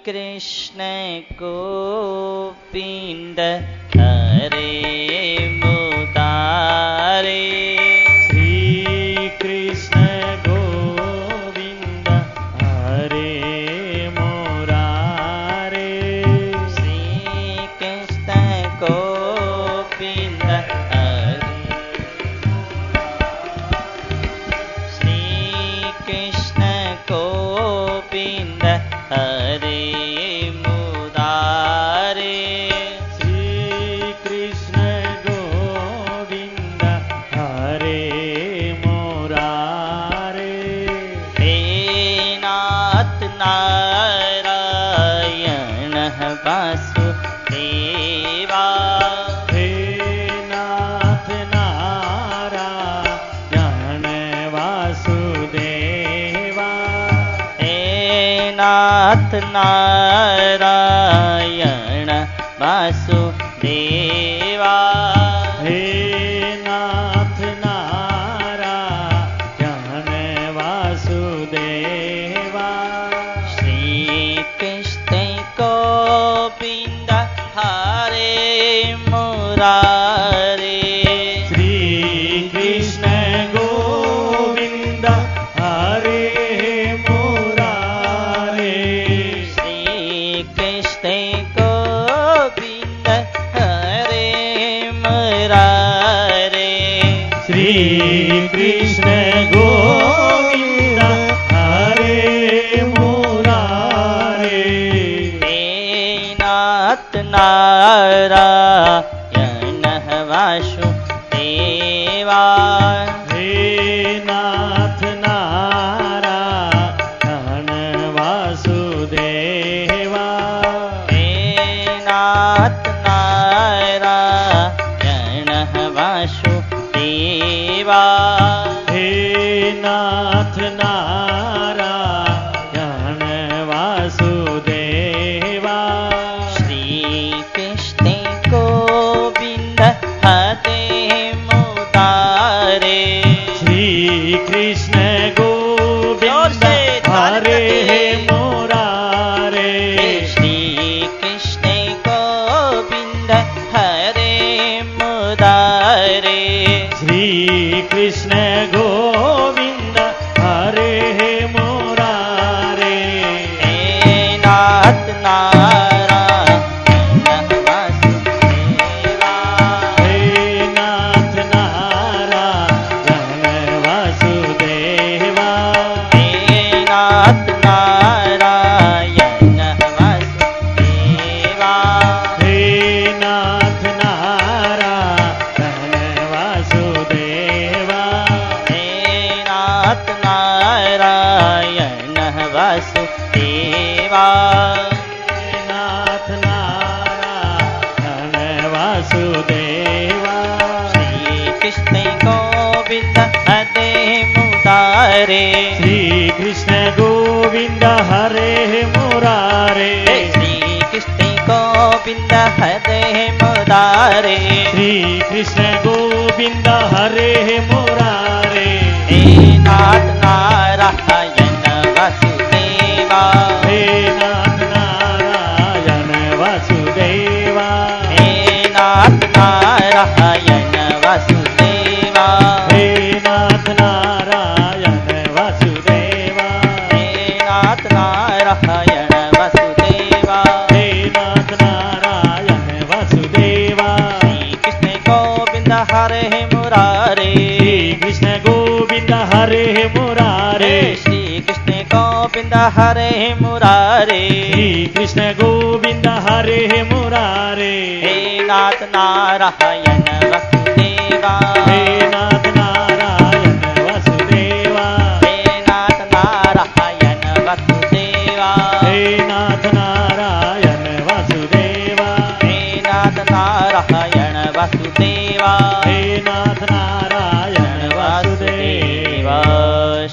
कृष्ण गोविंद हरे मुरारे श्री कृष्ण गोविंद हरे मुरारे श्री कृष्ण गोविंद श्री कृष्ण गोविंद हरे मुरारे श्री कृष्ण गोविंद हरे मुरारे हे नाथ नारायण वासुदेवा हे नाथ नारायण वासुदेवा हे नाथ नारायण वासुदेवा हे नाथ नारायण वासुदेवा श्री कृष्ण गोविंद हरे मुरारे श्री कृष्ण गोविंद हरे मुरारे श्री कृष्ण गोविंद हरे मुरारे श्री कृष्ण गोविंद हरे मुरारे हे नाथ नारायण वासुदेवा हे नाथ नारायण वासुदेवा हे नाथ नारायण वासुदेवा हे नाथ नारायण वासुदेवा श्री कृष्ण गोविंद हरे मुरारे श्री कृष्ण गोविंद हरे मुरारे श्री कृष्ण गोविंद हरे मुरारे श्री कृष्ण गोविंद हरे मुरारे हे नाथ नारायण वासुदेवा हे नाथ नारायण वासुदेवा हे नाथ नारायण वासुदेवा हे नाथ नारायण वासुदेवा हे नाथ नारायण वासुदेवा नाथ नारायण वासुदेवा श्री कृष्ण गोविंद हरे मुरारे श्री कृष्ण गोविंद हरे मुरारे श्री कृष्ण गोविंद हरे मुरारे श्री कृष्ण गोविंद हरे मुरारे हे नाथ नारायण वासुदेवा हे नाथ नारायण वासुदेवा हे नाथ नारायण वासुदेवा हे नाथ नारायण वासुदेवा हे नाथ नारायण वासुदेवा हे नाथ नारायण वासुदेवा श्री कृष्ण गोविंद हरे मुरारे श्री कृष्ण गोविंद हरे मुरारे श्री कृष्ण गोविंद हरे मुरारे श्री कृष्ण गोविंद हरे मुरारे हे नाथ नारायण वासुदेवा हे नाथ नारायण वासुदेवा हे नाथ नारायण वासुदेवा हे नाथ नारायण वासुदेवा हे नाथ नारायण वासुदेवा हे नाथ नारायण वासुदेवा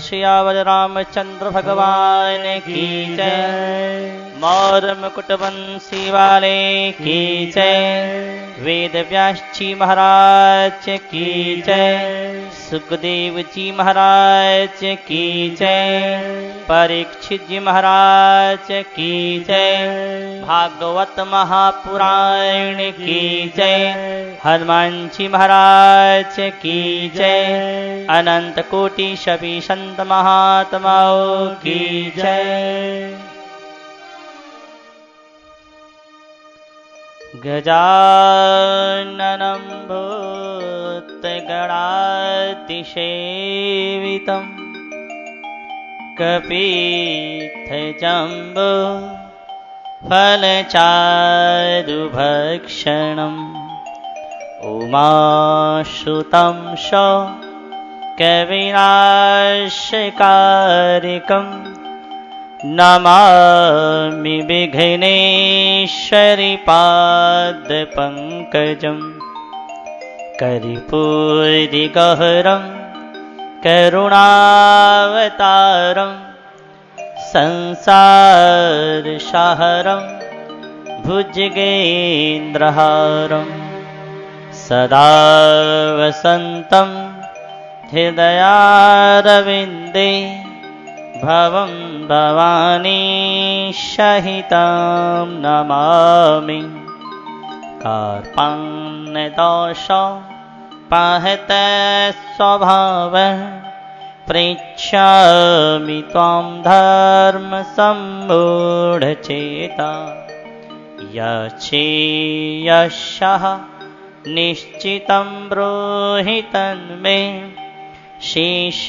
श्यावल रामचंद्र भगवान की जय। मौर मुकुट बंसी वाले की जय। वेद व्यास जी महाराज की जय। सुखदेव जी महाराज की जय। परीक्षित जी महाराज की जय। भागवत महापुराण की जय। हनुमान जी महाराज की जय। अनंत कोटि सभी संत महात्माओं की जय। गजाननं भूतगणातिसेवितं कपित्थजम्बो फलचारुभक्षणम् उमाश्रुतं कविनाशकारिकं नमामि विघ्नेश्वरि पादपङ्कजं। कर्पूरगह्वरं करुणावतारं संसारसारं भुजगेन्द्रहारं सदा वसन्तं हृदयारविन्दे भवं भवानी सहितं नमामि। कार्पण्यदोषं पाहते स्वभावः पृच्छामि त्वां धर्मसम्मूढचेता। यच्छेयशः निश्चितं ब्रूहि तन्मे शेषस्तेऽहं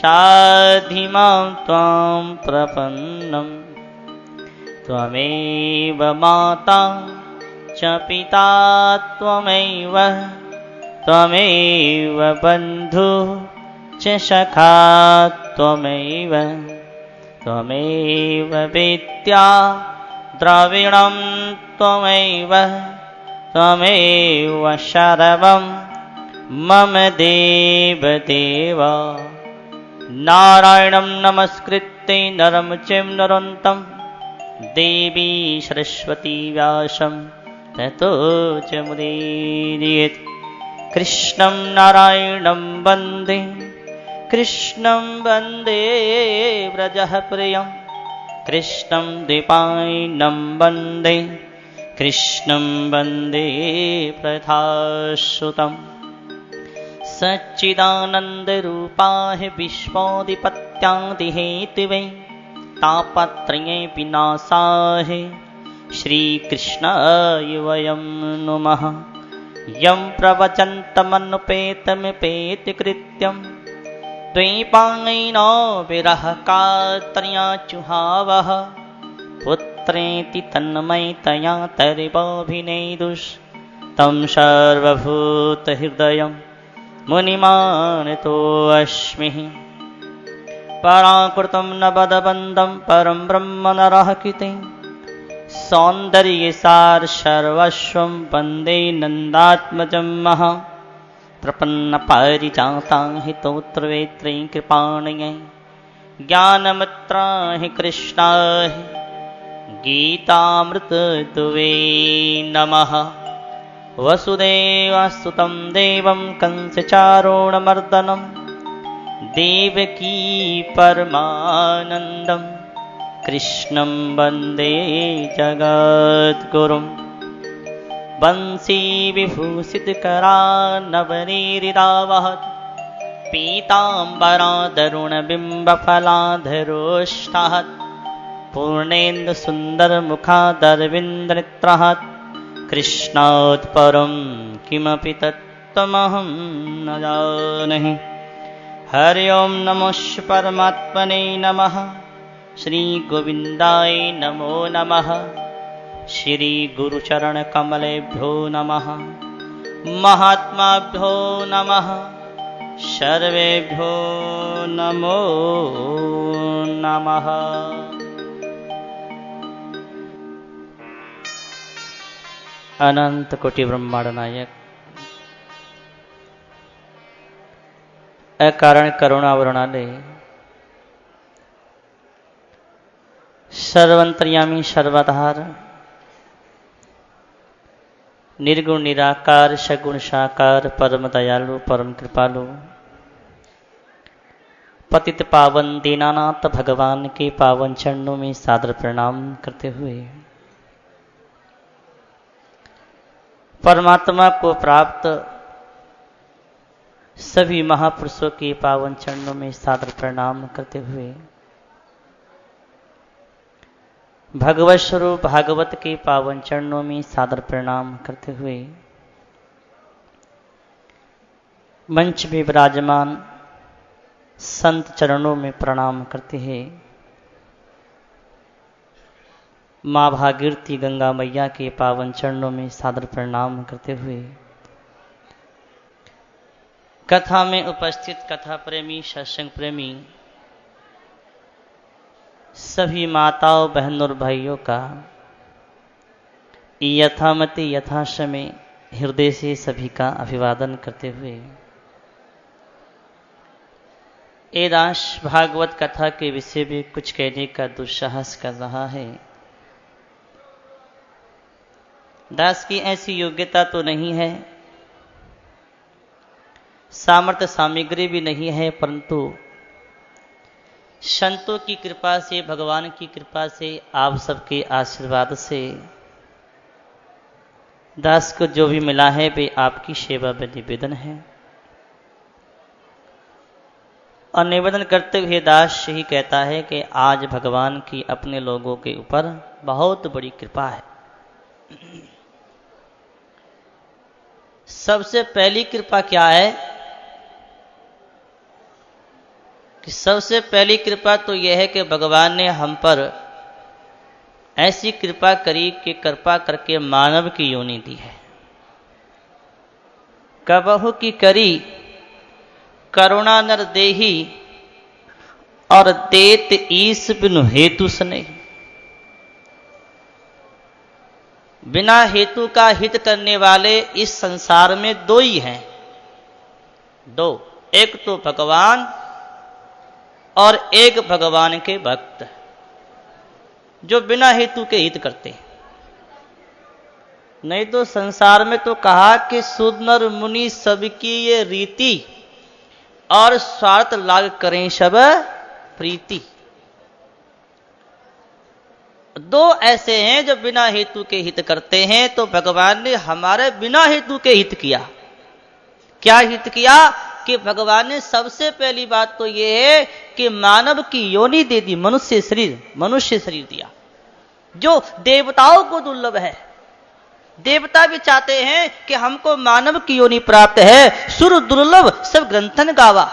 शाधिमां त्वां प्रपन्नम्। त्वमेव माता च पिता त्वमेव त्वमेव बन्धुः च सखा त्वमेव त्वमेव विद्या द्रविणं त्वमेव त्वमेव सर्वं मम देवदेव। नारायणं नमस्कृत्य नरं चैव नरोत्तमं देवी सरस्वती व्यासं ततो जयमुदीरयेत्। कृष्णं नारायणं वन्दे कृष्णं वन्दे व्रजः प्रियं। कृष्णं द्वैपायनं वन्दे कृष्णं वन्दे प्रथासुतम्। सच्चिदानन्दरूपाय विश्वोदिपत्यादिहेतवे तापत्रये विनाशाय श्रीकृष्णाय वयं नुमः। यं प्रवचन्तमनुपेतमिपेतकृत्यं द्वैपायनो विरहकातर्याचुहावः। पुत्रेति तन्मयतया तर्वोऽभिनेदुस् तं सर्वभूतहृदयं मुनिमानतोऽस्मि। पराकृतं नवदबन्धं परं ब्रह्म नरः सौन्दर्यसार सर्वस्वं वन्दे नन्दात्मजं महा। प्रपन्नपारिजातां हितोत्रवेत्रै कृपाणयै ज्ञानमुद्राय कृष्णाय गीतामृतदुवे नमः। वसुदेवसुतं देवं कंसचारूणमर्दनं देवकी परमानन्दं कृष्णं वन्दे जगद्गुरुं। वंशी विभूषितकरान्नवनीरिदावहत् पीताम्बरादरुणबिम्बफलाधरोष्ठहत्। पूर्णेन्दुसुन्दरमुखादरविन्दनेत्रहत्। कृष्णात् परं किमपि तत्त्वमहं न जानामि। हरि ओं नमो परमात्मने नमः। श्रीगोविन्दाय नमो नमः। श्रीगुरुचरणकमलेभ्यो नमः। महात्माभ्यो नमः। सर्वेभ्यो नमो नमः। अनंत कोटि ब्रह्मांड नायक अकारण करुणा वरुणालय सर्वंतर्यामी सर्वाधार निर्गुण निराकार सगुण साकार परम दयालु परम कृपालु पतित पावन दीनानाथ भगवान के पावन चरणों में सादर प्रणाम करते हुए परमात्मा को प्राप्त सभी महापुरुषों के पावन चरणों में सादर प्रणाम करते हुए भगवत स्वरूप भागवत के पावन चरणों में सादर प्रणाम करते हुए मंच में विराजमान संत चरणों में प्रणाम करते हैं। माँ भागीरथी गंगा मैया के पावन चरणों में सादर प्रणाम करते हुए कथा में उपस्थित कथा प्रेमी सत्संग प्रेमी सभी माताओं बहनों और भाइयों का यथामति यथासमय हृदय से सभी का अभिवादन करते हुए ये दास भागवत कथा के विषय में कुछ कहने का दुस्साहस कर रहा है। दास की ऐसी योग्यता तो नहीं है, सामर्थ्य सामग्री भी नहीं है, परंतु संतों की कृपा से भगवान की कृपा से आप सबके आशीर्वाद से दास को जो भी मिला है वे आपकी सेवा में निवेदन है। और निवेदन करते हुए दास यही कहता है कि आज भगवान की अपने लोगों के ऊपर बहुत बड़ी कृपा है। सबसे पहली कृपा क्या है कि सबसे पहली कृपा तो यह है कि भगवान ने हम पर ऐसी कृपा करी कि कृपा करके मानव की योनि दी है। कबहु की करी करुणा नर देही और देत ईस बिनु हेतु सने। बिना हेतु का हित करने वाले इस संसार में दो ही हैं, दो, एक तो भगवान और एक भगवान के भक्त जो बिना हेतु के हित करते। नहीं तो संसार में तो कहा कि सुर नर मुनि सबकी ये रीति और स्वार्थ लाग करें सब प्रीति। दो ऐसे हैं जो बिना हेतु के हित करते हैं, तो भगवान ने हमारे बिना हेतु के हित किया। क्या हित किया कि भगवान ने सबसे पहली बात तो यह है कि मानव की योनि दे दी, मनुष्य शरीर दिया जो देवताओं को दुर्लभ है। देवता भी चाहते हैं कि हमको मानव की योनि प्राप्त है। सुर दुर्लभ सब ग्रंथन गावा,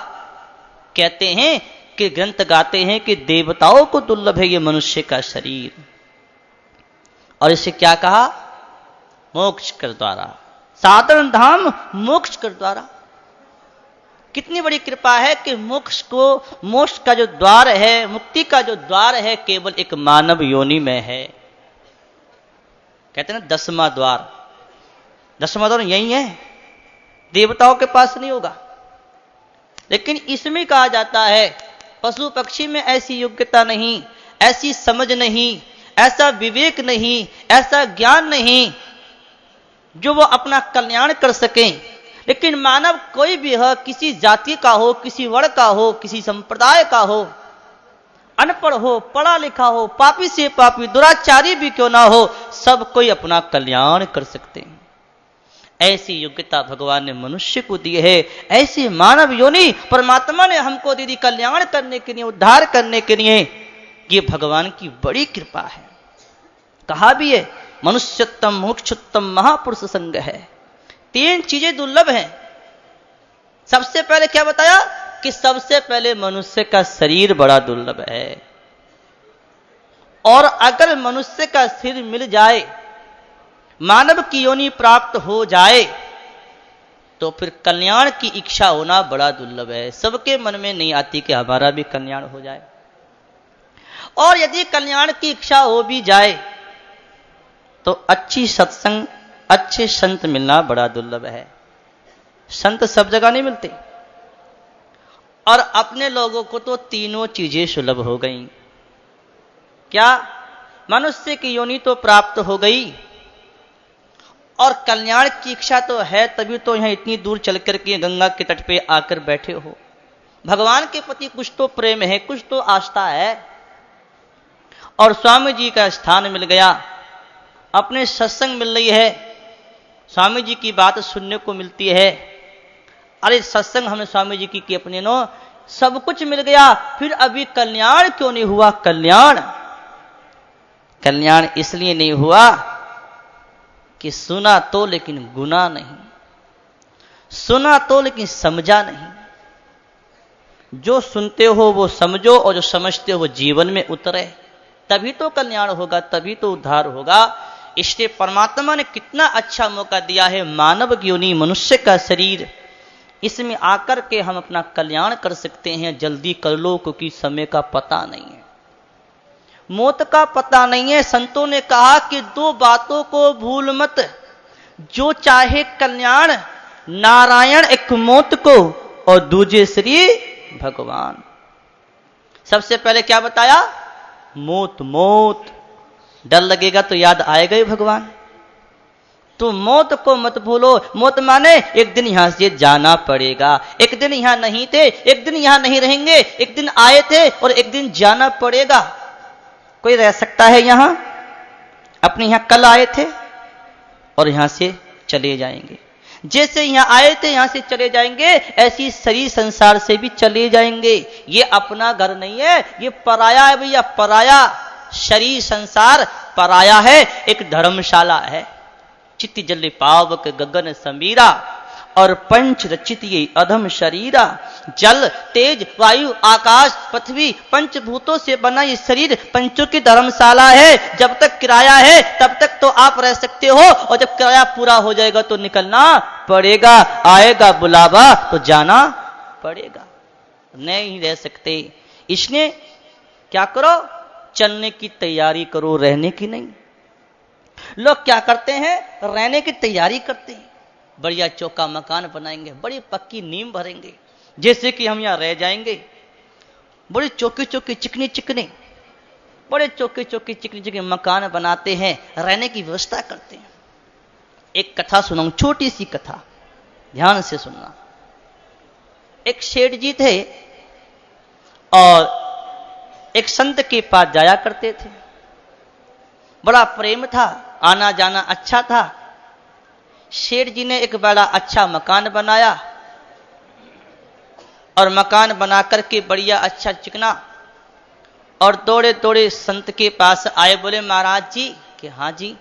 कहते हैं कि ग्रंथ गाते हैं कि देवताओं को दुर्लभ है ये मनुष्य का शरीर। और इसे क्या कहा? मोक्ष कर द्वारा, साधन धाम मोक्ष कर द्वारा। कितनी बड़ी कृपा है कि मोक्ष का जो द्वार है, मुक्ति का जो द्वार है, केवल एक मानव योनि में है। कहते हैं ना 10वां द्वार यही है, देवताओं के पास नहीं होगा। लेकिन इसमें कहा जाता है पशु पक्षी में ऐसी योग्यता नहीं, ऐसी समझ नहीं, ऐसा विवेक नहीं, ऐसा ज्ञान नहीं जो वो अपना कल्याण कर सकें। लेकिन मानव कोई भी हो, किसी जाति का हो, किसी वर्ण का हो, किसी संप्रदाय का हो, अनपढ़ हो, पढ़ा लिखा हो, पापी से पापी, दुराचारी भी क्यों ना हो, सब कोई अपना कल्याण कर सकते हैं। ऐसी योग्यता भगवान ने मनुष्य को दी है। ऐसी मानव योनि परमात्मा ने हमको दी कल्याण करने के लिए, उद्धार करने के लिए। ये भगवान की बड़ी कृपा है। कहा भी है मनुष्योत्तम मोक्षोत्तम महापुरुष संग है। 3 चीजें दुर्लभ हैं। सबसे पहले क्या बताया कि सबसे पहले मनुष्य का शरीर बड़ा दुर्लभ है। और अगर मनुष्य का शरीर मिल जाए, मानव की योनि प्राप्त हो जाए, तो फिर कल्याण की इच्छा होना बड़ा दुर्लभ है। सबके मन में नहीं आती कि हमारा भी कल्याण हो जाए। और यदि कल्याण की इच्छा हो भी जाए तो अच्छी सत्संग, अच्छे संत मिलना बड़ा दुर्लभ है। संत सब जगह नहीं मिलते। और अपने लोगों को तो तीनों चीजें सुलभ हो गईं। क्या? मनुष्य की योनि तो प्राप्त हो गई और कल्याण की इच्छा तो है, तभी तो यहां इतनी दूर चल करके गंगा के तट पे आकर बैठे हो। भगवान के प्रति कुछ तो प्रेम है, कुछ तो आस्था है, और स्वामी जी का स्थान मिल गया, अपने सत्संग मिल रही है, स्वामी जी की बात सुनने को मिलती है। अरे सत्संग हमने स्वामी जी की अपने नो, सब कुछ मिल गया, फिर अभी कल्याण क्यों नहीं हुआ? कल्याण इसलिए नहीं हुआ कि सुना तो लेकिन गुना नहीं, सुना तो लेकिन समझा नहीं। जो सुनते हो वो समझो, और जो समझते हो वो जीवन में उतरे, तभी तो कल्याण होगा, तभी तो उद्धार होगा। इसलिए परमात्मा ने कितना अच्छा मौका दिया है, मानव योनि, मनुष्य का शरीर, इसमें आकर के हम अपना कल्याण कर सकते हैं। जल्दी कर लो, क्योंकि समय का पता नहीं है, मौत का पता नहीं है। संतों ने कहा कि दो बातों को भूल मत, जो चाहे कल्याण, नारायण एक मौत को, और दूजे श्री भगवान। सबसे पहले क्या बताया? मौत। मौत डर लगेगा तो याद आएगा ही भगवान, तो मौत को मत भूलो। मौत माने एक दिन यहां से जाना पड़ेगा, एक दिन यहां नहीं थे, एक दिन यहां नहीं रहेंगे, एक दिन आए थे और एक दिन जाना पड़ेगा। कोई रह सकता है यहां? अपने यहां कल आए थे और यहां से चले जाएंगे, जैसे यहां आए थे यहां से चले जाएंगे, ऐसी शरीर संसार से भी चले जाएंगे। ये अपना घर नहीं है, ये पराया है भैया, पराया। शरीर संसार पराया है, एक धर्मशाला है। चित्त जल पावक गगन समीरा, और पंच रचित ये अधम शरीरा। जल, तेज, वायु, आकाश, पृथ्वी, पंचभूतों से बना ये शरीर पंचों की धर्मशाला है। जब तक किराया है तब तक तो आप रह सकते हो, और जब किराया पूरा हो जाएगा तो निकलना पड़ेगा। आएगा बुलावा तो जाना पड़ेगा, नहीं रह सकते। इसलिए क्या करो? चलने की तैयारी करो, रहने की नहीं। लोग क्या करते हैं? रहने की तैयारी करते हैं, बढ़िया चौका मकान बनाएंगे, बड़ी पक्की नींव भरेंगे, जैसे कि हम यहां रह जाएंगे। बड़े चौके चौके चिकने चिकने, बड़े चौके चौके चिकने चिकने मकान बनाते हैं, रहने की व्यवस्था करते हैं। एक कथा सुनाऊं, छोटी सी कथा, ध्यान से सुनना। एक सेठ जी थे और एक संत के पास जाया करते थे, बड़ा प्रेम था, आना जाना अच्छा था। सेठ जी ने एक बड़ा अच्छा मकान बनाया, और मकान बना करके बढ़िया अच्छा चिकना, और दौड़े दौड़े संत के पास आए, बोले महाराज जी कि हाँ जी,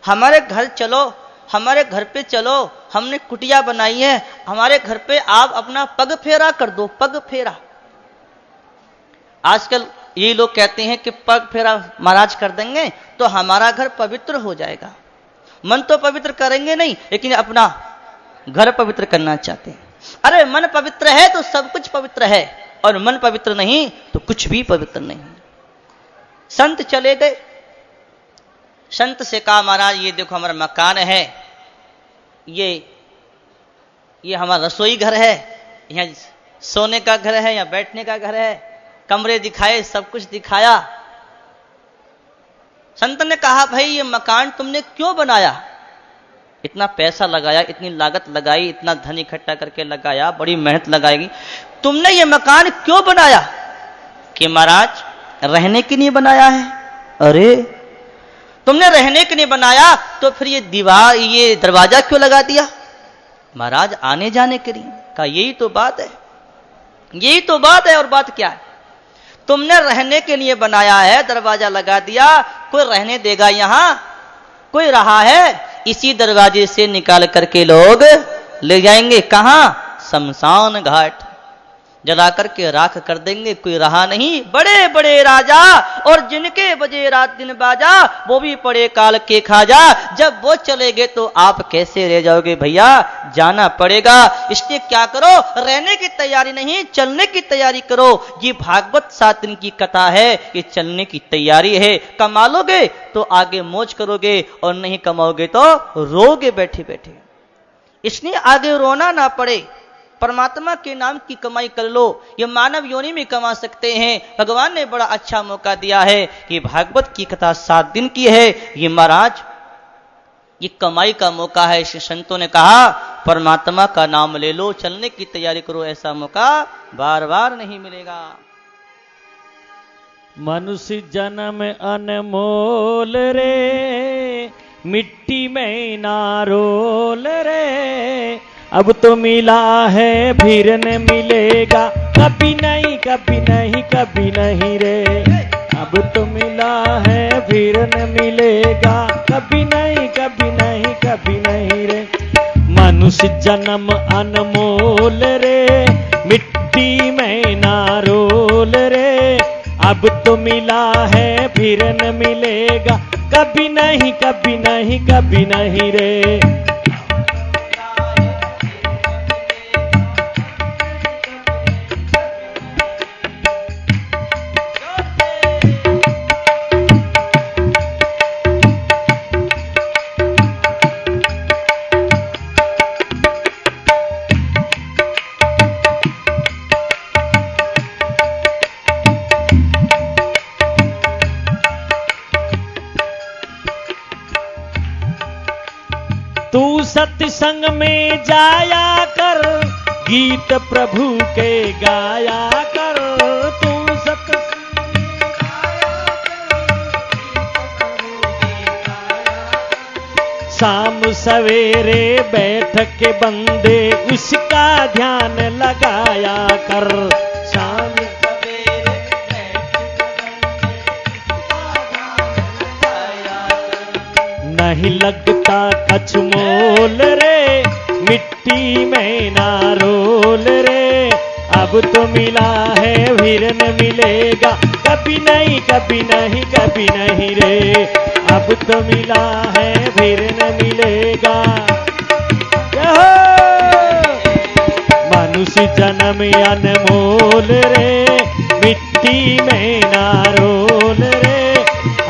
हमारे घर चलो, हमारे घर पे चलो, हमने कुटिया बनाई है, हमारे घर पे आप अपना पग फेरा कर दो। पग फेरा, आजकल ये लोग कहते हैं कि पग फेरा महाराज कर देंगे तो हमारा घर पवित्र हो जाएगा। मन तो पवित्र करेंगे नहीं, लेकिन अपना घर पवित्र करना चाहते हैं। अरे मन पवित्र है तो सब कुछ पवित्र है, और मन पवित्र नहीं तो कुछ भी पवित्र नहीं। संत चले गए, संत से कहा महाराज ये देखो हमारा मकान है, ये हमारा रसोई घर है, यहाँ सोने का घर है, यहाँ बैठने का घर है, कमरे दिखाए, सब कुछ दिखाया। संत ने कहा भाई ये मकान तुमने क्यों बनाया? इतना पैसा लगाया, इतनी लागत लगाई, इतना धन इकट्ठा करके लगाया, बड़ी मेहनत लगाएगी, तुमने ये मकान क्यों बनाया? कि महाराज रहने के लिए बनाया है। अरे तुमने रहने के लिए बनाया तो फिर ये दीवार, ये दरवाजा क्यों लगा दिया? महाराज आने जाने के लिए। कहा यही तो बात है, यही तो बात है। और बात क्या है? तुमने रहने के लिए बनाया है, दरवाजा लगा दिया, कोई रहने देगा यहां? कोई रहा है? इसी दरवाजे से निकाल करके लोग ले जाएंगे कहां? शमशान घाट, जला करके राख कर देंगे, कोई रहा नहीं। बड़े बड़े राजा और जिनके बजे रात दिन बाजा, वो भी पड़े काल के खाजा। जब वो चले गए तो आप कैसे रह जाओगे भैया? जाना पड़ेगा। इसलिए क्या करो? रहने की तैयारी नहीं, चलने की तैयारी करो। ये भागवत 7 दिन की कथा है, ये चलने की तैयारी है। कमा लोगे तो आगे मौज करोगे, और नहीं कमाओगे तो रोगे बैठे बैठे। इसलिए आगे रोना ना पड़े, परमात्मा के नाम की कमाई कर लो, ये मानव योनि में कमा सकते हैं। भगवान ने बड़ा अच्छा मौका दिया है कि भागवत की कथा 7 दिन की है, ये महाराज ये कमाई का मौका है। श्री संतों ने कहा परमात्मा का नाम ले लो, चलने की तैयारी करो, ऐसा मौका बार बार नहीं मिलेगा। मनुष्य जन्म अनमोल रे, मिट्टी में ना रोल रे, अब तो मिला है फिर न मिलेगा, कभी नहीं कभी नहीं कभी नहीं रे, अब तो मिला है फिर न मिलेगा, कभी नहीं कभी नहीं कभी नहीं रे। मनुष्य जन्म अनमोल रे, मिट्टी में ना रोल रे, अब तो मिला है फिर न मिलेगा, कभी नहीं कभी नहीं कभी नहीं रे। तू सत्संग में जाया कर, गीत प्रभु के गाया कर, तू सत्संग में जाया कर, शाम सवेरे बैठ के बंदे उसका ध्यान लगाया कर, शाम नहीं लगता कछ मोल रे, मिट्टी में ना रोल रे, अब तो मिला है फिर न मिलेगा, कभी नहीं कभी नहीं कभी नहीं रे, अब तो मिला है फिर न मिलेगा। मनुष्य जन्म अनमोल रे, मिट्टी में ना रोल रे,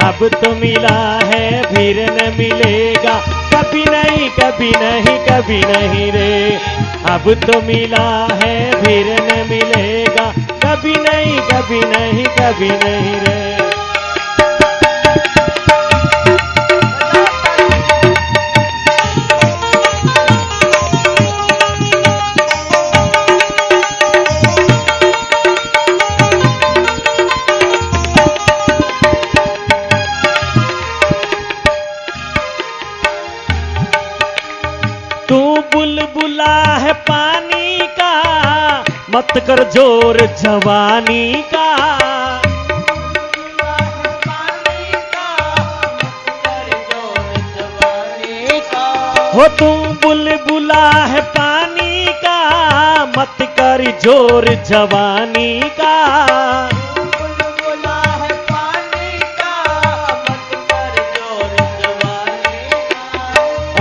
अब तो मिला है फिर न मिलेगा, कभी नहीं कभी नहीं कभी नहीं रे, अब तो मिला है फिर न मिलेगा, कभी नहीं कभी नहीं कभी नहीं रे। बुलबुला है पानी का, मत कर जोर जवानी का, हो तू बुलबुला है पानी का, मत कर जोर जवानी का,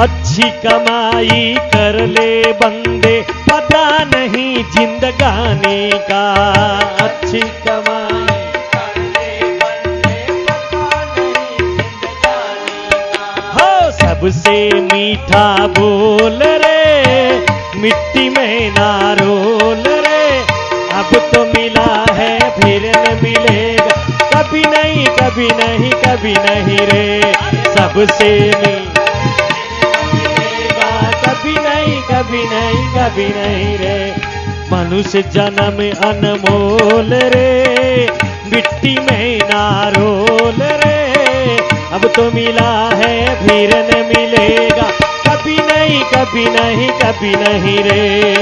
अच्छी कमाई कर ले बंदे, पता नहीं जिंदगानी का, अच्छी कमाई कर ले बंदे, पता नहीं जिंदगानी का, हो सबसे मीठा बोल रे, मिट्टी में ना रोल रे, अब तो मिला है फिर न मिलेगा, कभी नहीं कभी नहीं कभी नहीं रे, सबसे कभी नहीं कभी नहीं रे। मनुष्य जन्म अनमोल रे, मिट्टी में ना रोल रे, अब तो मिला है फिर न मिलेगा, कभी नहीं कभी नहीं कभी नहीं रे,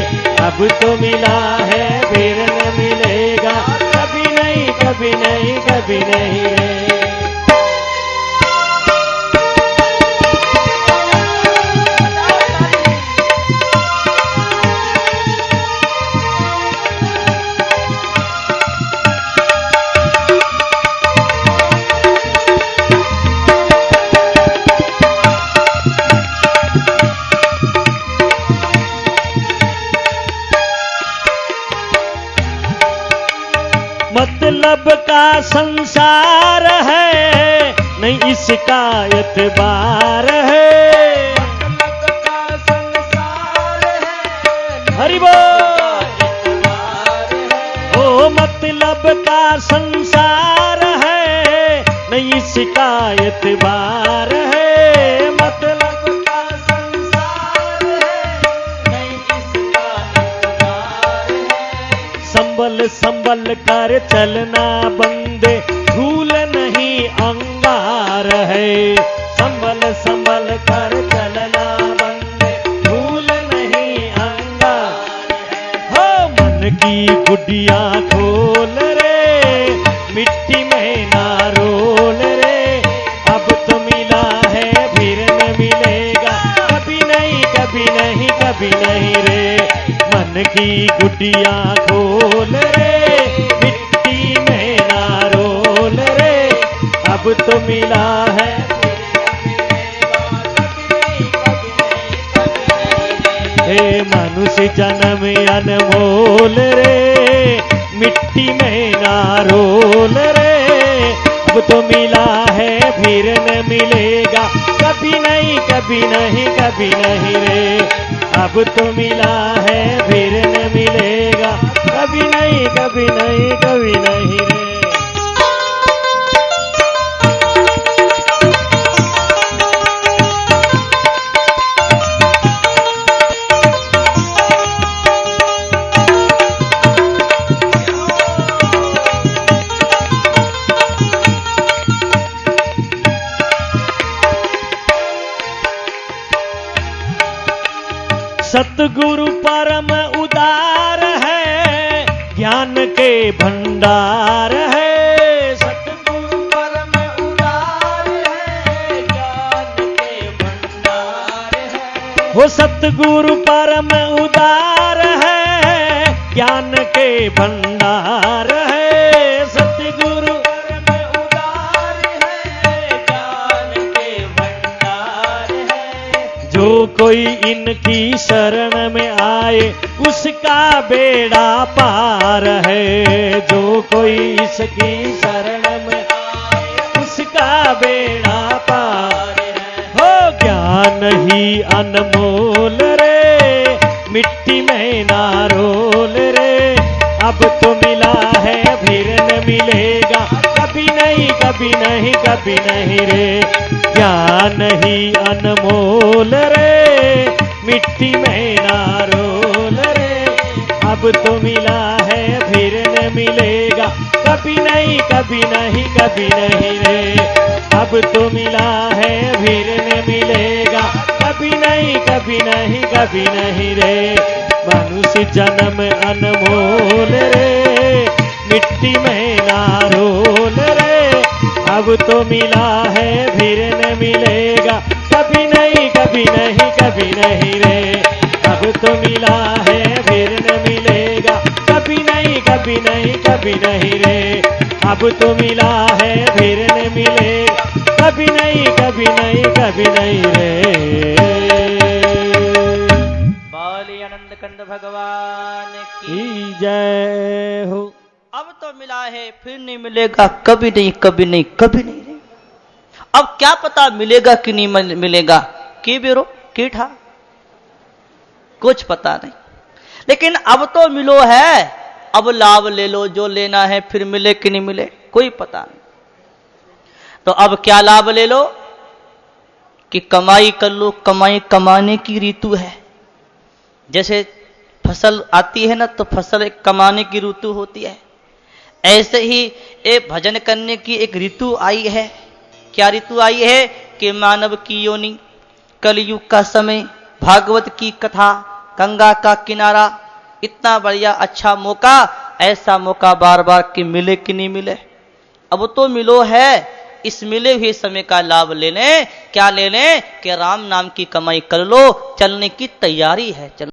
अब तो मिला है फिर न मिलेगा, कभी नहीं कभी नहीं कभी नहीं रे। मतलब का संसार है, नहीं इसका एतबार है, मतलब का संसार है, हरि बोल। इसका एतबार है, मतलब का संसार है, नहीं इसका एतबार है। संभल संभल कर चलना बंदे, धूल नहीं अंगार है। संभल संभल कर चलना बंदे, धूल नहीं अंगार है। हो मन की गुडिया खोल रे, मिट्टी में ना रोल रे। अब तो मिला है फिर न मिलेगा, कभी नहीं कभी नहीं कभी नहीं रे। मन की गुडिया खोल रे, मिट्टी में ना रोल रे। अब तो मिला है हे मनुष्य जन्म अनमोल रे, मिट्टी में ना रोल रे। अब तो मिला है फिर न मिलेगा, कभी नहीं कभी नहीं कभी नहीं रे। अब तो मिला है फिर न मिलेगा, कभी नहीं कभी नहीं कभी नहीं रे। सतगुरु परम उदार है, ज्ञान के भंडार है। सतगुरु परम उदार है, ज्ञान के भंडार है। वो सतगुरु परम उदार है, ज्ञान के भंडार है। सतगुरु परम उदार है, ज्ञान के भंडार है। जो कोई इनकी शरण में आए, उसका बेड़ा पार है। जो कोई इसकी शरण में आए, उसका बेड़ा पार है। हो ज्ञान ही अनमोल रे, मिट्टी में ना रोल रे। अब तो मिला है फिर न मिलेगा, कभी नहीं कभी नहीं कभी नहीं रे। ज्ञान ही अनमोल रे, मिट्टी में ना रोल रे। अब तो मिला है फिर न मिलेगा, कभी नहीं कभी नहीं कभी नहीं रे। अब तो मिला है फिर न मिलेगा, कभी नहीं कभी नहीं कभी नहीं रे। मनुष्य जन्म अनमोल रे, मिट्टी में ना रोल रे। अब तो मिला है फिर न मिलेगा, कभी नहीं कभी नहीं कभी नहीं रे। अब तो मिला है फिर न मिलेगा, कभी नहीं कभी नहीं कभी नहीं रे। अब तो मिला है फिर न मिलेगा, कभी नहीं कभी नहीं कभी नहीं रे। बोलिए आनंद कंद भगवान की जय हो। अब तो मिला है फिर नहीं मिलेगा, कभी नहीं कभी नहीं कभी नहीं रे। अब क्या पता मिलेगा कि नहीं मिलेगा, की बेरो की ठा कुछ पता नहीं। लेकिन अब तो मिलो है, अब लाभ ले लो जो लेना है, फिर मिले कि नहीं मिले कोई पता नहीं। तो अब क्या लाभ ले लो कि कमाई कर लो। कमाई कमाने की ऋतु है। जैसे फसल आती है ना, तो फसल एक कमाने की ऋतु होती है। ऐसे ही एक भजन करने की एक ऋतु आई है। क्या ऋतु आई है कि मानव की योनि, कलयुग का समय, भागवत की कथा, गंगा का किनारा, इतना बढ़िया अच्छा मौका। ऐसा मौका बार बार कि मिले कि नहीं मिले। अब तो मिलो है, इस मिले हुए समय का लाभ ले लें। क्या ले लें कि राम नाम की कमाई कर लो, चलने की तैयारी है।